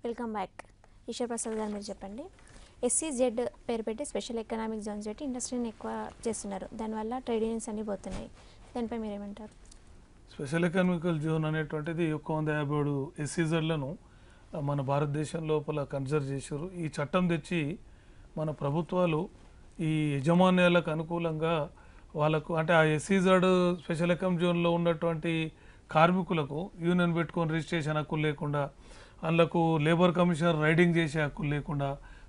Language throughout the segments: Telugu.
Welcome back. ఈశ్వర్ ప్రసాద్ గారు మీరు చెప్పండి. SEZ పేరు పెట్టి స్పెషల్ ఎకనామిక్ జోన్స్ పెట్టి ఇండస్ట్రీని ఎక్కువ చేస్తున్నారు. దానివల్ల ట్రేడ్ యూనియన్స్ అన్నీ పోతున్నాయి. దానిపై మీరేమంటారు? స్పెషల్ ఎకనామికల్ జోన్ అనేటువంటిది 157 SEZలను మన భారతదేశం లోపల కన్సిడర్ చేశారు. ఈ చట్టం తెచ్చి మన ప్రభుత్వాలు ఈ యజమాన్యాలకు అనుకూలంగా వాళ్ళకు అంటే ఆ SEZ స్పెషల్ ఎకనామిక్ జోన్లో ఉన్నటువంటి కార్మికులకు యూనియన్ పెట్టుకొని రిజిస్ట్రేషన్ హక్కులు లేకుండా, అందులకు లేబర్ కమిషనర్ రైడింగ్ చేసే హక్కులు లేకుండా,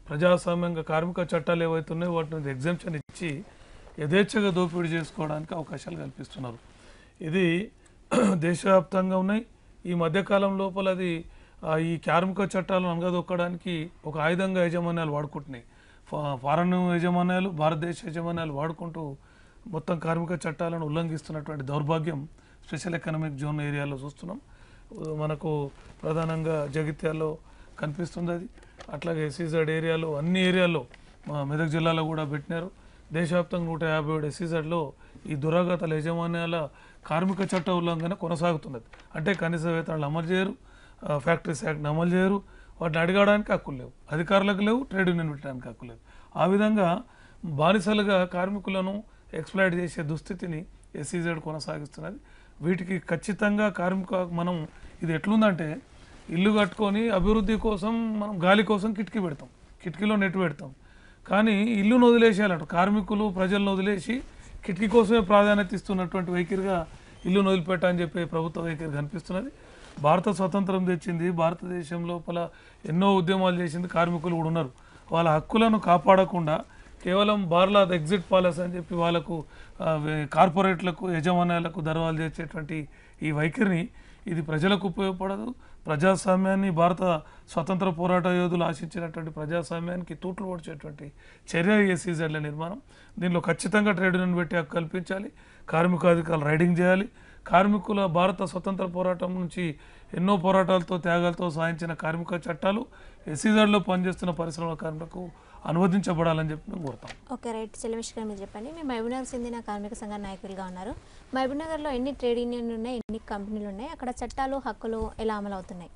ప్రజాస్వామ్యంగా కార్మిక చట్టాలు ఏవైతున్నాయో వాటిని ఎగ్జామ్షన్ ఇచ్చి యథేచ్ఛగా దోపిడీ చేసుకోవడానికి అవకాశాలు కల్పిస్తున్నారు. ఇది దేశవ్యాప్తంగా ఉన్నాయి. ఈ మధ్యకాలం లోపల అది ఈ కార్మిక చట్టాలను అనగదొక్కడానికి ఒక ఆయుధంగా యజమాన్యాలు వాడుకుంటున్నాయి. ఫారెన్ యజమాన్యాలు, భారతదేశ యజమాన్యాలు వాడుకుంటూ మొత్తం కార్మిక చట్టాలను ఉల్లంఘిస్తున్నటువంటి దౌర్భాగ్యం స్పెషల్ ఎకనామిక్ జోన్ ఏరియాలో చూస్తున్నాం. మనకు ప్రధానంగా జగిత్యాల్లో కనిపిస్తుంది అది. అట్లాగే SEZ ఏరియాలో అన్ని ఏరియాల్లో మా మెదక్ జిల్లాలో కూడా పెట్టినారు. దేశవ్యాప్తంగా 157 SEZలో ఈ దురాగతాల యజమాన్యాల కార్మిక చట్ట ఉల్లంఘన కొనసాగుతున్నది. అంటే కనీస వేతనాలు అమలు చేయరు, ఫ్యాక్టరీస్ యాక్ట్ని అమలు చేయరు, వాటిని అడగడానికి హక్కులు లేవు, అధికారులకు లేవు, ట్రేడ్ యూనియన్ పెట్టడానికి హక్కు లేదు. ఆ విధంగా బానిసలుగా కార్మికులను ఎక్స్ప్లాయిట్ చేసే దుస్థితిని SEZ కొనసాగిస్తున్నది. వీటికి ఖచ్చితంగా మనం ఇది ఎట్లుందంటే ఇల్లు కట్టుకొని అభివృద్ధి కోసం మనం గాలి కోసం కిటికీ పెడతాం, కిటికీలో నెట్ పెడతాం. కానీ ఇల్లును వదిలేసేయాలంట కార్మికులు, ప్రజలను వదిలేసి కిటికీ కోసమే ప్రాధాన్యత ఇస్తున్నటువంటి వైఖరిగా ఇల్లును వదిలిపెట్టని చెప్పి ప్రభుత్వ వైఖరి కనిపిస్తున్నది. భారత స్వతంత్రం తెచ్చింది, భారతదేశం లోపల ఎన్నో ఉద్యమాలు చేసింది, కార్మికులు కూడా ఉన్నారు. వాళ్ళ హక్కులను కాపాడకుండా కేవలం బార్లా ఎగ్జిట్ పాలసీ అని చెప్పి వాళ్ళకు కార్పొరేట్లకు, యజమాన్యాలకు దర్వాలు చేసేటువంటి ఈ వైఖరిని ఇది ప్రజలకు ఉపయోగపడదు. ప్రజాస్వామ్యాన్ని, భారత స్వతంత్ర పోరాట యోధులు ఆశించినటువంటి ప్రజాస్వామ్యానికి తూట్లు పొడిచేటువంటి చర్య SEZల నిర్మాణం. దీనిలో ఖచ్చితంగా ట్రేడ్ యూనియన్ పెట్టి హక్కు కల్పించాలి, కార్మిక అధికారులు రైడింగ్ చేయాలి. కార్మికుల భారత స్వతంత్ర పోరాటం నుంచి ఎన్నో పోరాటాలతో, త్యాగాలతో సాధించిన కార్మిక చట్టాలు SEZలో పనిచేస్తున్న పరిశ్రమల కార్మికులకు అనువదించబడాలని చెప్పి మేము కోరుతాం. Okay, right. చెలమేష్ గారు మీరు చెప్పండి. మీరు మహబూబ్నగర్ చెందిన కార్మిక సంఘ నాయకులుగా ఉన్నారు. మహబూబ్నగర్లో ఎన్ని ట్రేడ్ యూనియన్లు ఉన్నాయి, ఎన్ని కంపెనీలు ఉన్నాయి, అక్కడ చట్టాలు, హక్కులు ఎలా అమలు అవుతున్నాయి?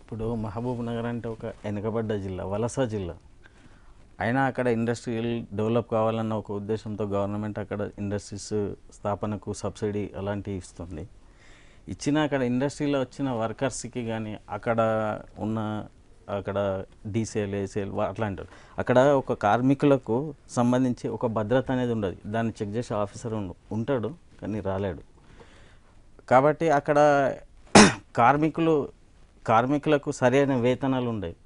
ఇప్పుడు మహబూబ్నగర్ అంటే ఒక వెనుకబడ్డ జిల్లా, వలస జిల్లా. అయినా అక్కడ ఇండస్ట్రియల్ డెవలప్ కావాలన్న ఒక ఉద్దేశంతో గవర్నమెంట్ అక్కడ ఇండస్ట్రీస్ స్థాపనకు సబ్సిడీ అలాంటివి ఇస్తుంది. ఇచ్చిన అక్కడ ఇండస్ట్రీలో వచ్చిన వర్కర్స్కి కానీ అక్కడ DCL, ACL అట్లాంటి అక్కడ ఒక కార్మికులకు సంబంధించి ఒక భద్రత అనేది ఉండదు. దాన్ని చెక్ చేసే ఆఫీసర్ ఉంటాడు కానీ రాలేడు. కాబట్టి అక్కడ కార్మికులకు సరైన వేతనాలు ఉండవు.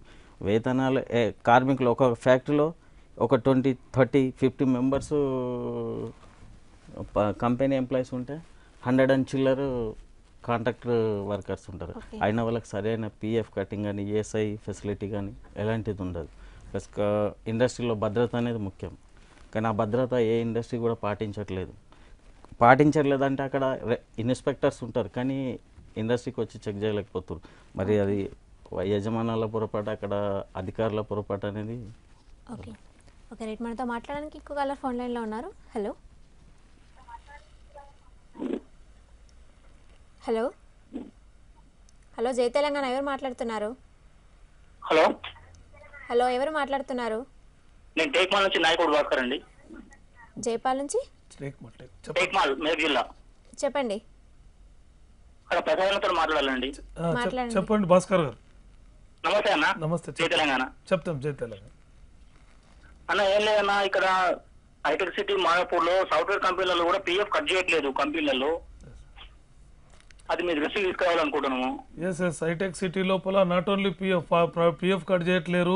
కార్మికులు ఒక ఫ్యాక్టరీలో ఒక 20, 30, 50 మెంబర్స్ కంపెనీ ఎంప్లాయీస్ ఉంటే 100 and చిల్లర కాంట్రాక్టర్ వర్కర్స్ ఉంటారు. అయినా వాళ్ళకి సరైన PF కటింగ్ కానీ, ESI ఫెసిలిటీ కానీ ఎలాంటిది ఉండదు. ప్లస్ ఇండస్ట్రీలో భద్రత అనేది ముఖ్యం. కానీ ఆ భద్రత ఏ ఇండస్ట్రీ కూడా పాటించట్లేదు అంటే అక్కడ ఇన్స్పెక్టర్స్ ఉంటారు కానీ ఇండస్ట్రీకి వచ్చి చెక్ చేయలేకపోతారు. మరి అది యజమానుల పొరపాటు, అక్కడ అధికారుల పొరపాటు అనేది. Okay, right. మనతో మాట్లాడడానికి ఇంకో కాలర్ ఫోన్ లైన్లో ఉన్నారు. హలో హలో హలో జై తెలంగాణ, ఎవరు మాట్లాడుతున్నారు? హలో ఎవరు మాట్లాడుతున్నారు? నేను టేక్మాల్ నుంచి నాయకుడు భాస్కర్ అండి. జైపాల్ నుంచి టేక్మాల్, మెదక్ జిల్లా. చెప్పండి. అక్కడ ప్రసాదంతో మాట్లాడాలండి. చెప్పండి భాస్కర్ గారు. నమస్తే అన్న. నమస్తే. జై తెలంగాణ. చెప్తాం. జై తెలంగాణ అన్న. ఏం లేదన్నా, ఇక్కడ హైటెక్ సిటీ మాయాపూర్ లో సాఫ్ట్వేర్ కంపెనీలలో కూడా PF కట్ చేయట్లేదు కంపెనీలలో. అది మీరు దృష్టికి తీసుకురావాలనుకుంటున్నాము. ఎస్ హైటెక్ సిటీ లోపల నాట్ ఓన్లీ PF కట్ చేయట్లేరు,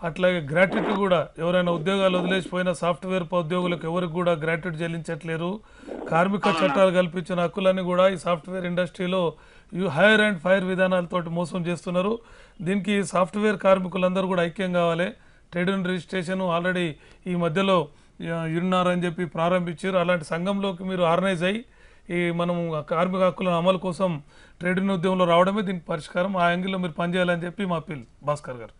అట్లాగే గ్రాట్యుటీ కూడా ఎవరైనా ఉద్యోగాలు వదిలేసిపోయిన సాఫ్ట్వేర్ ఉద్యోగులకు ఎవరికి కూడా గ్రాట్యుటీ చెల్లించట్లేరు. కార్మిక చట్టాలు కల్పించిన హక్కులన్నీ కూడా ఈ సాఫ్ట్వేర్ ఇండస్ట్రీలో హైర్ అండ్ ఫైర్ విధానాలతోటి మోసం చేస్తున్నారు. దీనికి సాఫ్ట్వేర్ కార్మికులందరూ కూడా ఐక్యం కావాలి. ట్రేడ్ యూనియన్ రిజిస్ట్రేషన్ ఆల్రెడీ ఈ మధ్యలో యున్నారు అని చెప్పి ప్రారంభించారు. అలాంటి సంఘంలోకి మీరు ఆర్గనైజ్ అయ్యి మనం కార్మిక హక్కుల అమలు కోసం ట్రేడ్ యూనియన్ ఉద్యమంలో రావడమే దీనికి పరిష్కారం. ఆ యాంగిల్లో మీరు పనిచేయాలని చెప్పి మా అప్పీల్. భాస్కర్ గారు.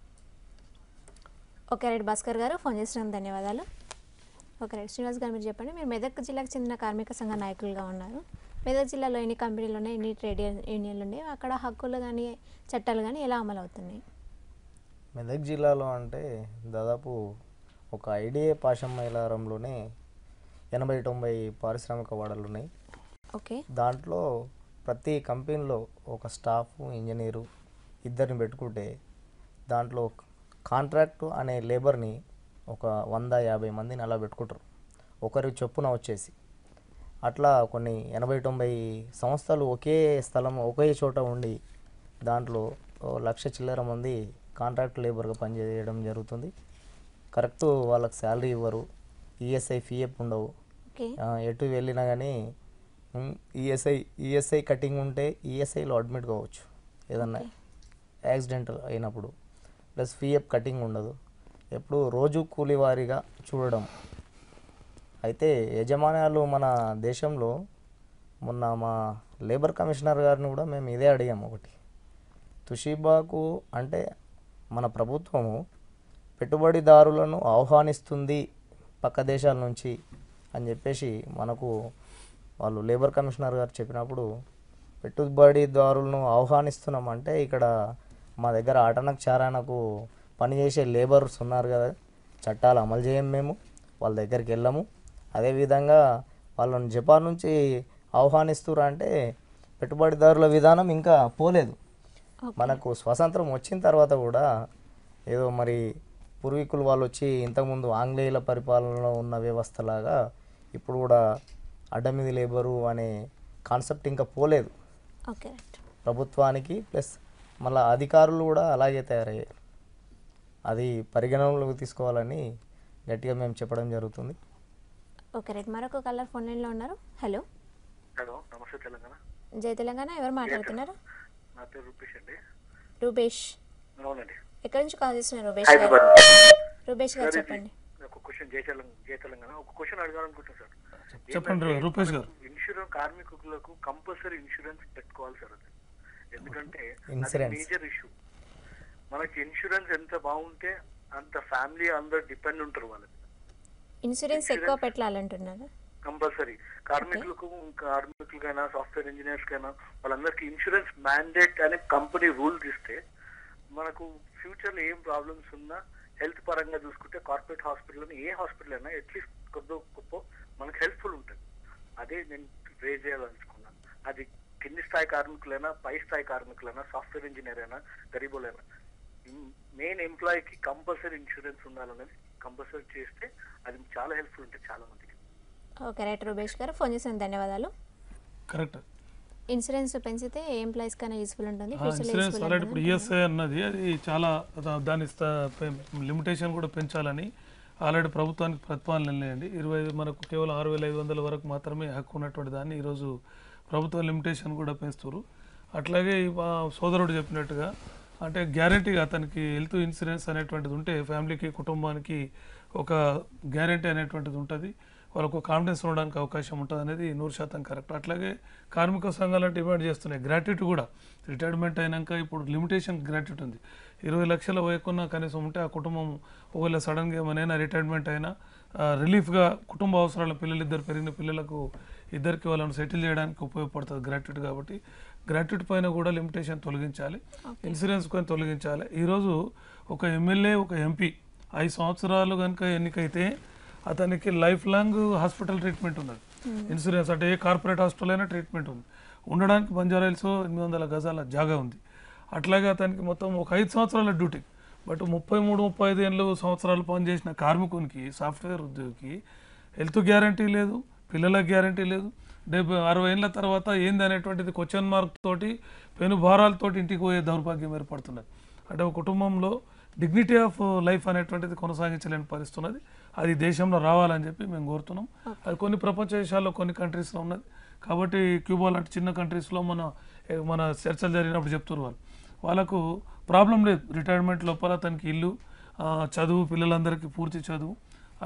Okay, right. భాస్కర్ గారు ఫోన్ చేసినందుకు ధన్యవాదాలు. Okay, right. శ్రీనివాస్ గారు మీరు చెప్పండి. మీరు మెదక్ జిల్లాకు చెందిన కార్మిక సంఘ నాయకులుగా ఉన్నారు. మెదక్ జిల్లాలో ఎన్ని కంపెనీలు ఉన్నాయి, ఎన్ని ట్రేడ్ యూనియన్లు ఉన్నాయి, అక్కడ హక్కులు కానీ చట్టాలు కానీ ఎలా అమలు అవుతున్నాయి? మెదక్ జిల్లాలో అంటే దాదాపు ఒక ఐడిఏ పాశం మైలారంలోనే 80-90 పారిశ్రామిక వాడలు ఉన్నాయి. ఓకే. దాంట్లో ప్రతి కంపెనీలో ఒక స్టాఫ్ ఇంజనీరు ఇద్దరిని పెట్టుకుంటే దాంట్లో కాంట్రాక్టు అనే లేబర్ని ఒక 100-50 మందిని అలా పెట్టుకుంటారు ఒకరి చొప్పున వచ్చేసి. అట్లా కొన్ని 80-90 సంస్థలు ఒకే స్థలం ఒకే చోట ఉండి దాంట్లో 1,00,000 చిల్లర మంది కాంట్రాక్ట్ లేబర్గా పనిచేయడం జరుగుతుంది. కరెక్ట్ వాళ్ళకి శాలరీ ఇవ్వరు, ఈఎస్ఐ ఫీఎఫ్ ఉండవు. ఓకే. ఎటు వెళ్ళినా కానీ ఈఎస్ఐ కటింగ్ ఉంటే ఈఎస్ఐలో అడ్మిట్ కావచ్చు ఏదన్నా యాక్సిడెంట్ అయినప్పుడు. ప్లస్ ఫీఎఫ్ కటింగ్ ఉండదు, ఎప్పుడు రోజు కూలి వారీగా చూడడం. అయితే యజమానులు మన దేశంలో మొన్న మా లేబర్ కమిషనర్ గారిని కూడా మేము ఇదే అడిగాము. ఒకటి తుషీబాకు అంటే మన ప్రభుత్వము పెట్టుబడిదారులను ఆహ్వానిస్తుంది పక్క దేశాల నుంచి అని చెప్పేసి మనకు వాళ్ళు లేబర్ కమిషనర్ గారు చెప్పినప్పుడు, పెట్టుబడిదారులను ఆహ్వానిస్తున్నామంటే ఇక్కడ మా దగ్గర ఆటనకు చారానకు పనిచేసే లేబర్స్ ఉన్నారు కదా, చట్టాలు అమలు చేయం, మేము వాళ్ళ దగ్గరికి వెళ్ళము. అదేవిధంగా వాళ్ళని జపాన్ నుంచి ఆహ్వానిస్తురా అంటే పెట్టుబడిదారుల విధానం ఇంకా పోలేదు. మనకు స్వాతంత్రం వచ్చిన తర్వాత కూడా ఏదో మరి పూర్వీకులు వాళ్ళు వచ్చి ఇంతకుముందు ఆంగ్లేయుల పరిపాలనలో ఉన్న వ్యవస్థలాగా ఇప్పుడు కూడా అడ్డమిది లేబరు అనే కాన్సెప్ట్ ఇంకా పోలేదు ఓకే. ప్రభుత్వానికి. ప్లస్ మళ్ళీ అధికారులు కూడా అలాగే తయారయ్యారు. అది పరిగణనలోకి తీసుకోవాలని గట్టిగా మేము చెప్పడం జరుగుతుంది. Okay right. మరొక కలర్ ఫోన్ లైన్లో ఉన్నారు. హలో. హలో, నమస్తే తెలంగాణ. జై తెలంగాణ, ఎవరు మాట్లాడుతున్నారు? నా పేరు రూపేష్ అండి. రూపేష్. అవునండి. ఎక్కడి నుంచి కాల్ చేస్తున్నారు రూపేష్ గారు? రూపేష్ గారు చెప్పండి. ఒక క్వశ్చన్, జై తెలంగాణ. ఒక క్వశ్చన్ అడగాలనుకుంటున్నాను సార్. చెప్పండి రూపేష్ గారు. ఇన్సూరెన్స్ కార్మికులకు కంపల్సరీ ఇన్సూరెన్స్ పెట్టుకోవాలి సార్. అది ఎందుకంటే మేజర్ ఇష్యూ. మనకి ఇన్సూరెన్స్ ఎంత బాగుంటే అంత ఫ్యామిలీ అందరు డిపెండ్ ఉంటారు వాళ్ళకి. ఇన్సూరెన్స్ ఎక్కువ పెట్టాలంటున్నారు కంపల్సరీ. కార్మికులకైనా సాఫ్ట్వేర్ ఇంజనీర్స్ కైనా వాళ్ళందరికీ ఇన్సూరెన్స్ మ్యాండేట్ అనే కంపెనీ రూల్ తీస్తే మనకు ఫ్యూచర్ లో ఏం ప్రాబ్లమ్స్ ఉన్నా హెల్త్ పరంగా చూసుకుంటే కార్పొరేట్ హాస్పిటల్ ఏ హాస్పిటల్ అయినా అట్లీస్ట్ కొద్ది గొప్ప మనకు హెల్ప్ఫుల్ ఉంటుంది. అదే నేను రేజ్ చేయాలనుకున్నాను. అది కింది స్థాయి కార్మికులైనా పై స్థాయి కార్మికులైనా సాఫ్ట్వేర్ ఇంజనీర్ అయినా గరీబులైనా మెయిన్ ఎంప్లాయీకి కంపల్సరీ ఇన్సూరెన్స్ ఉండాలనేది కంపల్సరీ చేస్తే అది చాలా హెల్ప్ఫుల్ ఉంటుంది చాలా మందికి. ఓకే రైట్ రూపేష్ గారు, ఫోన్ చేసిన ధన్యవాదాలు. కరెక్ట్. ఇన్సూరెన్స్ పెంచితే ఎంప్లాయీస్ కన్నా యూస్ఫుల్ ఉంటుంది. ఇన్సూరెన్స్ ఆల్రెడీ ఇప్పుడు ఈఎస్ఐ అన్నది అది చాలా దాని లిమిటేషన్ కూడా పెంచాలని ఆల్రెడీ ప్రభుత్వానికి ప్రతిపాదనలు వెళ్ళాయండి. 25 మనకు కేవలం 6,500 వరకు మాత్రమే హక్కు ఉన్నటువంటి దాన్ని ఈరోజు ప్రభుత్వ లిమిటేషన్ కూడా పెంచుతారు. అట్లాగే మా సోదరుడు చెప్పినట్టుగా అంటే గ్యారంటీగా అతనికి హెల్త్ ఇన్సూరెన్స్ అనేటువంటిది ఉంటే ఫ్యామిలీకి కుటుంబానికి ఒక గ్యారంటీ అనేటువంటిది ఉంటుంది, వాళ్ళకు కాన్ఫిడెన్స్ ఉండడానికి అవకాశం ఉంటుంది అనేది 100% కరెక్ట్. అట్లాగే కార్మిక సంఘాలు డిమాండ్ చేస్తున్నాయి గ్రాట్యుటీ కూడా. రిటైర్మెంట్ అయినాక ఇప్పుడు లిమిటేషన్ గ్రాట్యుటీ ఉంది. 20 లక్షల వయకున్నా కనీసం ఉంటే ఆ కుటుంబం ఒకవేళ సడన్గా ఏమైనా రిటైర్మెంట్ అయినా రిలీఫ్గా కుటుంబ అవసరాలు పిల్లలు ఇద్దరు పెరిగిన పిల్లలకు ఇద్దరికి వాళ్ళని సెటిల్ చేయడానికి ఉపయోగపడుతుంది గ్రాట్యుటీ. కాబట్టి గ్రాట్యుటీ పైన కూడా లిమిటేషన్ తొలగించాలి, ఇన్సూరెన్స్ పైన తొలగించాలి. ఈరోజు ఒక ఎమ్మెల్యే ఒక ఎంపీ 5 సంవత్సరాలు కనుక ఎన్నికైతే అతనికి లైఫ్ లాంగ్ హాస్పిటల్ ట్రీట్మెంట్ ఉన్నది. ఇన్సూరెన్స్ అంటే ఏ కార్పొరేట్ హాస్పిటల్ అయినా ట్రీట్మెంట్ ఉంది. ఉండడానికి బంజారాయిల్స్ 800 గజాల జాగా ఉంది. అట్లాగే అతనికి మొత్తం ఒక 5 సంవత్సరాల డ్యూటీ. బట్ 33-35 సంవత్సరాలు పనిచేసిన కార్మికునికి సాఫ్ట్వేర్ ఉద్యోగికి హెల్త్ గ్యారంటీ లేదు, పిల్లలకు గ్యారంటీ లేదు. 70-60 ఏళ్ళ తర్వాత ఏంది అనేటువంటిది క్వశ్చన్ మార్క్ తోటి పెను భారాలతోటి ఇంటికి పోయే దౌర్భాగ్యం ఏర్పడుతున్నది. అంటే ఒక కుటుంబంలో డిగ్నిటీ ఆఫ్ లైఫ్ అనేటువంటిది కొనసాగించలేని పరిస్థితున్నది. అది దేశంలో రావాలని చెప్పి మేము కోరుతున్నాం. అది కొన్ని ప్రపంచ దేశాల్లో కొన్ని కంట్రీస్లో ఉన్నది. కాబట్టి క్యూబా లాంటి చిన్న కంట్రీస్లో మన చర్చలు జరిగినప్పుడు చెప్తున్నారు వాళ్ళకు ప్రాబ్లం లేదు. రిటైర్మెంట్ లోపల తనకి ఇల్లు, చదువు, పిల్లలందరికీ పూర్తి చదువు.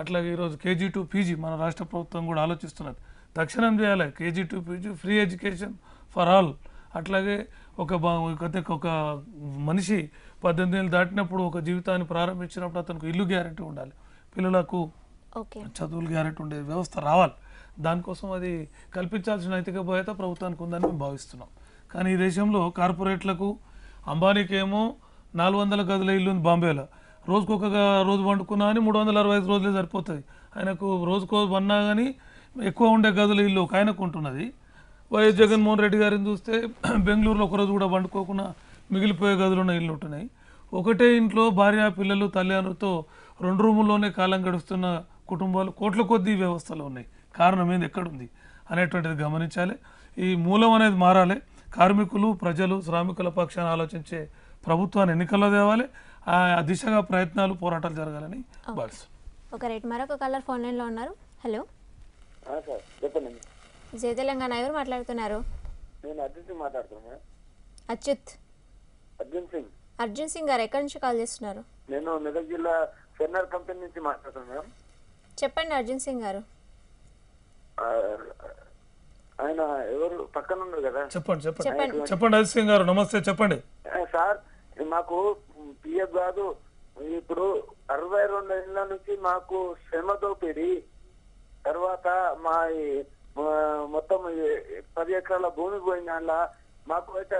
అట్లాగే ఈరోజు KG to PG మన రాష్ట్ర ప్రభుత్వం కూడా ఆలోచిస్తున్నది. తక్షణం చేయాలి KG to PG free education for all. అట్లాగే ఒక మనిషి 18 ఏళ్ళు దాటినప్పుడు ఒక జీవితాన్ని ప్రారంభించినప్పుడు అతనికి ఇల్లు గ్యారెంటీ ఉండాలి, పిల్లలకు చదువులు గ్యారెంటీ ఉండే వ్యవస్థ రావాలి. దానికోసం అది కల్పించాల్సిన నైతిక బాధ్యత ప్రభుత్వానికి ఉందని మేము భావిస్తున్నాం. కానీ ఈ దేశంలో కార్పొరేట్లకు అంబానీకేమో 400 గదుల ఇల్లు ఉంది బాంబేలో, రోజుకొక రోజు వండుకున్నా కానీ 365 రోజులే సరిపోతుంది ఆయనకు. రోజుకో వన్నా కానీ ఎక్కువ ఉండే గదుల ఇల్లు ఒక ఆయనకు ఉంటున్నది. వైఎస్ జగన్మోహన్ రెడ్డి గారిని చూస్తే బెంగళూరులో ఒకరోజు కూడా వండుకోకుండా మిగిలిపోయే గదులు ఉన్న ఇల్లు ఉంటున్నాయి. ఒకటే ఇంట్లో భార్య పిల్లలు తల్లిదండ్రులతో 2 రూముల్లోనే కాలం గడుస్తున్న కుటుంబాలు కోట్ల కొద్దీ వ్యవస్థలో ఉన్నాయి. కారణం ఏంది, ఎక్కడుంది అనేటువంటిది గమనించాలి. ఈ మూలం అనేది మారాలి. కార్మికులు, ప్రజలు, శ్రామికుల పక్షాన ఆలోచించే ప్రభుత్వాన్ని ఎన్నికల్లో తేవాలి. ఆ దిశగా ప్రయత్నాలు, పోరాటాలు జరగాలని భావిస్తాం. ఒక రైట్, మరొక కలర్ ఫోన్ లైన్లో ఉన్నారు. హలో సార్ చెప్పండి. జయ తెలంగాణ, ఎవరు మాట్లాడుతున్నారు? నేను అర్జున్ సింగ్ మాట్లాడుతున్నాను. అచ్యుత్ అర్జున్ సింగ్. అర్జున్ సింగ్ గారు ఎక్కడి నుంచి కాల్ చేస్తున్నారు? నేను మెదక్ జిల్లా ఫెర్నర్ కంపెనీ నుంచి మాట్లాడుతున్నాను. చెప్పండి అర్జున్ సింగ్ గారు. ఆయన ఎవరు పక్కన ఉన్నారు కదా? చెప్పండి అజిత్ సింగ్ గారు, నమస్తే. చెప్పండి సార్, మాకు పిఎఫ్ కాదు, ఇప్పుడు 62 ఏళ్ళ నుంచి మాకు శ్రమ దోపిడి, తర్వాత మా మొత్తం 10 ఎకరాల భూమి పోయిన దాంట్లో మాకు అయితే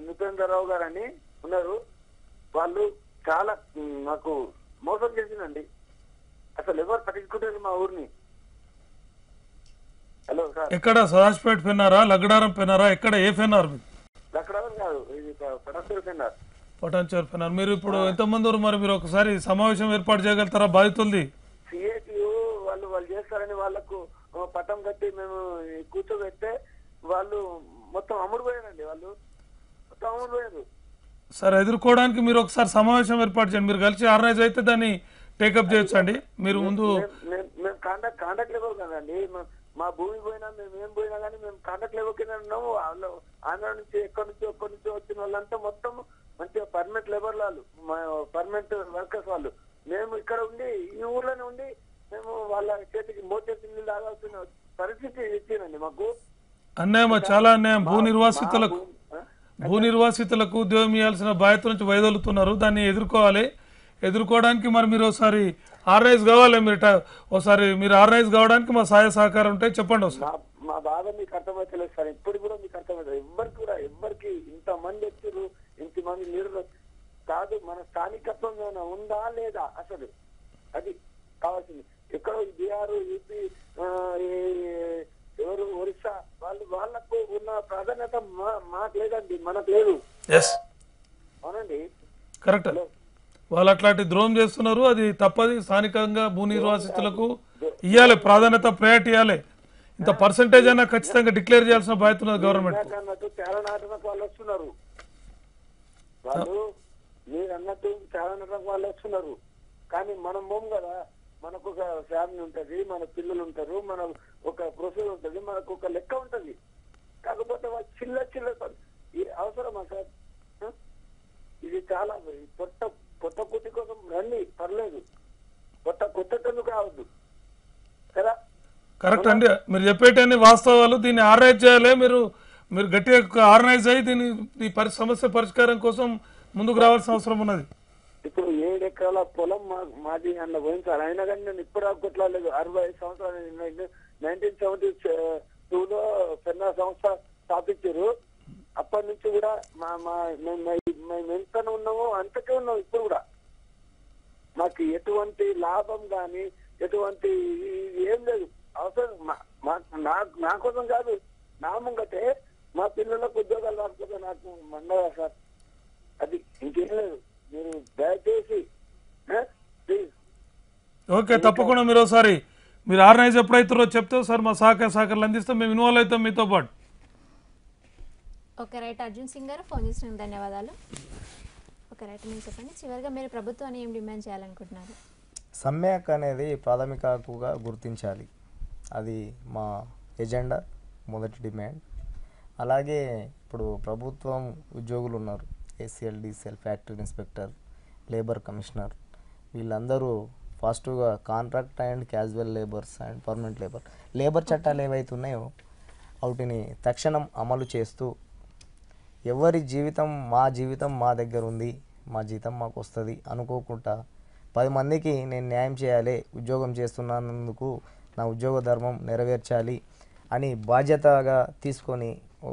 నిపేంద్రరావు గారు అని ఉన్నారు, వాళ్ళు చాలా మాకు మోసం చేసిందండి. అసలు ఎవరు పట్టించుకుంటారు మా ఊరిని? హలో సార్, ఎక్కడ సదాజ్పేట్ పెన్నారా, లగడారం పెన్నారా, ఎక్కడ ఏ పెన్నారు? లక్కడవరం కాదు, ఇది పటాన్చేరు పెన్నారు. పటాన్చేరు పెన్నారు. మీరు ఇప్పుడు ఎంతమంది ఉన్నారు? మరి మీరు ఒకసారి సమావేశం ఏర్పాటు చేయగలుగుతారా బాధితులది? సిఐటియు వాళ్ళు చేస్తారని వాళ్ళకు పట్టం కట్టి మేము కూర్చోబెడితే వాళ్ళు మొత్తం అమ్ముడు పోయారండి. వాళ్ళు మొత్తం అమ్ముడు పోయారు. సార్, ఎదుర్కోవడానికి మీరు ఒకసారి సమావేశం ఏర్పాటు చేయండి. మీరు కలిసి ఆర్గనైజ్ అయితే దాన్ని టేకప్ చేయొచ్చండి. మీరు ముందు మేము కాంటాక్ట్ లెవెల్ కదండి, మా భూమి పోయినా మేము ఏం పోయినా కానీ మేము కాంటాక్ట్ లెవెల్ కింద ఉన్నాము. ఆంధ్ర నుంచి ఎక్కడి నుంచో వచ్చిన వాళ్ళంతా మొత్తం మంచిగా పర్మనెంట్ లేబర్ వాళ్ళు, పర్మనెంట్ వర్కర్స్ వాళ్ళు. మేము ఇక్కడ ఉండి ఈ ఊర్లోనే ఉండి మేము వాళ్ళ చేతికి మోచేతి నీళ్ళు తాగాల్సిన పరిస్థితి ఇచ్చిందండి మాకు. అన్యాయం, చాలా అన్యాయం. భూ నిర్వాసితులకు ఉద్యోగం ఇవ్వాల్సిన బాధ్యత నుంచి వైదొలుతున్నారు. దాన్ని ఎదుర్కోవాలి. ఎదుర్కోవడానికి మరి మీరు ఒకసారి ఆర్గనైజ్ కావాలి. ఒకసారి మీరు ఆర్గనైజ్ కావడానికి మా సహాయ సహకారం ఉంటాయి. చెప్పండి ఒకసారి. మా బాధ మీకు అర్థమైతలేదు సార్, ఇప్పుడు కూడా మీకు అర్థమవుతుంది. ఎవ్వరికి ఇంతమంది వచ్చారు, ఇంతమంది నీరు కాదు. మన స్థానికత్వం ఏమైనా ఉందా లేదా, అసలు అది కావాల్సింది. ఎక్కడో బీహార్, యూపీ, ఎవరు ఒరిస్సా వాళ్ళకు ఉన్న ప్రాధాన్యత మాకు లేదండి, మనకు లేదు. అవునండి, కరెక్ట్. వాళ్ళు అట్లాంటి ద్రోహం చేస్తున్నారు. అది తప్పది. స్థానికంగా భూ నిర్వాసితులకు ఇవ్వాలి ప్రాధాన్యత, ప్రయారిటీ ఇవ్వాలి. ఇంత పర్సంటేజ్ అయినా ఖచ్చితంగా డిక్లేర్ చేయాల్సిన బాధ్యత ఉన్నది గవర్నమెంట్. అన్నట్టు చాలా నాటకం వాళ్ళు వస్తున్నారు. వాళ్ళు మీరు అన్నట్టు చాలా నాటకం వాళ్ళు వస్తున్నారు. కానీ మనం పోం కదా, మనకు ఒక ఫ్యామిలీ ఉంటది, మన పిల్లలు ఉంటారు, మన ఒక ప్రొసీజర్ ఉంటది, మనకు ఒక లెక్క ఉంటది. కాకపోతే వాళ్ళు చిల్ల అవసరమా సార్? ఇది చాలా పొట్ట కుట్టి కోసం రండి, పర్లేదు. పొట్ట కుట్టేందుకు రావద్దు కదా. కరెక్ట్ అండి, మీరు చెప్పేటన్ని వాస్తవాలు. దీన్ని ఆర్గనైజ్ చేయాలి. మీరు గట్టిగా ఆర్గనైజ్ అయ్యి ఈ సమస్య పరిష్కారం కోసం ముందుకు రావాల్సిన అవసరం ఉన్నది. ఇప్పుడు 7 ఎకరాల పొలం మాది అందులో పోయించాలి. అయినా కానీ నేను ఇప్పుడు కొట్టలేదు. 65 సంవత్సరాలు 1972లో పెన్నా సంస్థ స్థాపించారు. అప్పటి నుంచి కూడా మేము ఎంత ఉన్నామో అంతకే ఉన్నాం. ఇప్పుడు కూడా మాకు ఎటువంటి లాభం కానీ ఎటువంటి ఏం లేదు. అవసరం నా కోసం కాదు, నా ముంగటే మా పిల్లలకు ఉద్యోగాలు రాకపోతే నాకు మండగా సార్. అది ఇంకేం లేదు. మీరు దయచేసి ప్లీజ్. ఓకే, తప్పకుండా మీరు ఒకసారి మీరు ఆర్గనైజ్ ఎప్పుడైతారో చెప్తే సార్ మా సహకారాలు అందిస్తాం. మేము ఇన్వాల్వ్ అవుతాం మీతో పాటు. ఓకే రైట్, అర్జున్ సింగ్ గారు ఫోన్ చేసినందుకు ధన్యవాదాలు. ఓకే రైట్, మీరు చెప్పండి. చివరిగా మీరు ప్రభుత్వాన్ని ఏం డిమాండ్ చేయాలనుకుంటున్నారు? సమ్మె హక్కు అనేది ప్రాథమిక హక్కుగా గుర్తించాలి. అది మా ఎజెండా, మొదటి డిమాండ్. అలాగే ఇప్పుడు ప్రభుత్వం ఉద్యోగులు ఉన్నారు, ACL, DCL, factory inspector, labour commissioner, వీళ్ళందరూ ఫాస్ట్గా contract and casual labours and permanent labour చట్టాలు ఏవైతే ఉన్నాయో వాటిని తక్షణం అమలు చేస్తూ ఎవరి జీవితం మా దగ్గర ఉంది, మా జీతం మాకు వస్తుంది అనుకోకుండా 10 మందికి నేను న్యాయం చేయాలి, ఉద్యోగం చేస్తున్నందుకు నా ఉద్యోగ ధర్మం నెరవేర్చాలి అని బాధ్యతగా తీసుకొని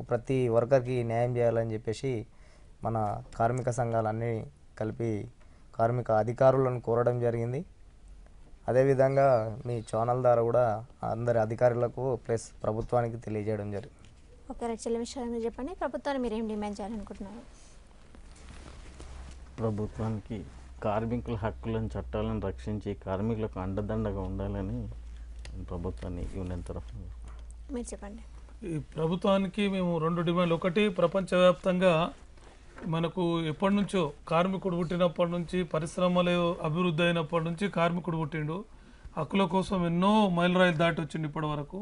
ప్రతి వర్కర్కి న్యాయం చేయాలని చెప్పేసి మన కార్మిక సంఘాలన్నీ కలిపి కార్మిక అధికారులను కోరడం జరిగింది. అదేవిధంగా మీ ఛానల్ ద్వారా కూడా అందరి అధికారులకు ప్లస్ ప్రభుత్వానికి తెలియజేయడం జరిగింది. ఓకే రైట్, చెల్లిమిశ్వర్ మీరు చెప్పండి, ప్రభుత్వాన్ని మీరు ఏం డిమాండ్ చేయాలనుకుంటున్నారు? ప్రభుత్వానికి కార్మికుల హక్కులను చట్టాలను రక్షించి కార్మికులకు అండదండగా ఉండాలని ప్రభుత్వాన్ని యూనియన్ తరఫున మీరు చెప్పండి. ఈ ప్రభుత్వానికి మేము 2 డిమాండ్లు. ఒకటి, ప్రపంచవ్యాప్తంగా మనకు ఎప్పటి నుంచో కార్మికుడు పుట్టినప్పటి నుంచి, పరిశ్రమలు అభివృద్ధి అయినప్పటి నుంచి కార్మికుడు పుట్టిండు. హక్కుల కోసం ఎన్నో మైలురాయిలు దాటి వచ్చిండు ఇప్పటి వరకు.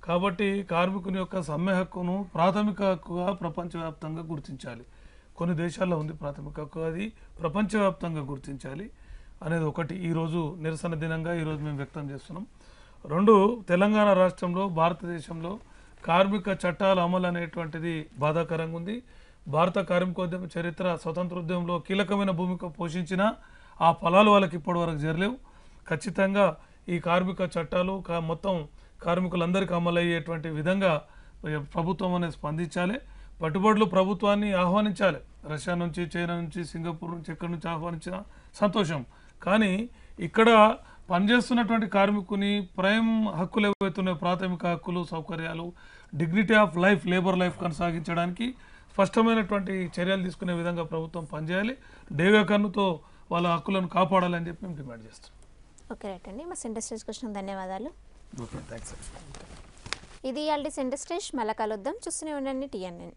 కాబట్టి కార్మికుని యొక్క సమ్మె హక్కును ప్రాథమిక హక్కుగా ప్రపంచవ్యాప్తంగా గుర్తించాలి. కొన్ని దేశాల్లో ఉంది ప్రాథమిక హక్కు, అది ప్రపంచవ్యాప్తంగా గుర్తించాలి అనేది ఒకటి ఈరోజు నిరసన దినంగా ఈరోజు మేము వ్యక్తం చేస్తున్నాం. 2, తెలంగాణ రాష్ట్రంలో భారతదేశంలో కార్మిక చట్టాల అమలు అనేటువంటిది బాధాకరంగా ఉంది. భారత కార్మికోద్యమ చరిత్ర స్వతంత్రోద్యమంలో కీలకమైన భూమిక పోషించిన ఆ ఫలాలు వాళ్ళకి ఇప్పటివరకు జరలేవు. ఖచ్చితంగా ఈ కార్మిక చట్టాలు మొత్తం కార్మికులందరికీ అమలయ్యేటువంటి విధంగా ప్రభుత్వం అనేది స్పందించాలి. పట్టుబడులు ప్రభుత్వాన్ని ఆహ్వానించాలి. రష్యా నుంచి, చైనా నుంచి, సింగపూర్ నుంచి, ఎక్కడి నుంచి ఆహ్వానించినా సంతోషం. కానీ ఇక్కడ పనిచేస్తున్నటువంటి కార్మికుని ప్రైమ్ హక్కులు ఏవైతున్నాయో, ప్రాథమిక హక్కులు, సౌకర్యాలు, dignity of life, labour life కొనసాగించడానికి స్పష్టమైనటువంటి చర్యలు తీసుకునే విధంగా ప్రభుత్వం పనిచేయాలి. డేగా కన్నుతో వాళ్ళ హక్కులను కాపాడాలని చెప్పి మేము డిమాండ్ చేస్తాం. ఓకే రైట్ అండి, మా సెంటర్ స్టేజ్కి వచ్చిన ధన్యవాదాలు. Okay, thanks. ఇది ఇవాళ సెంటర్ స్టేజ్. మళ్ళా కలుద్దాం. చూస్తూనే ఉండండి TNN.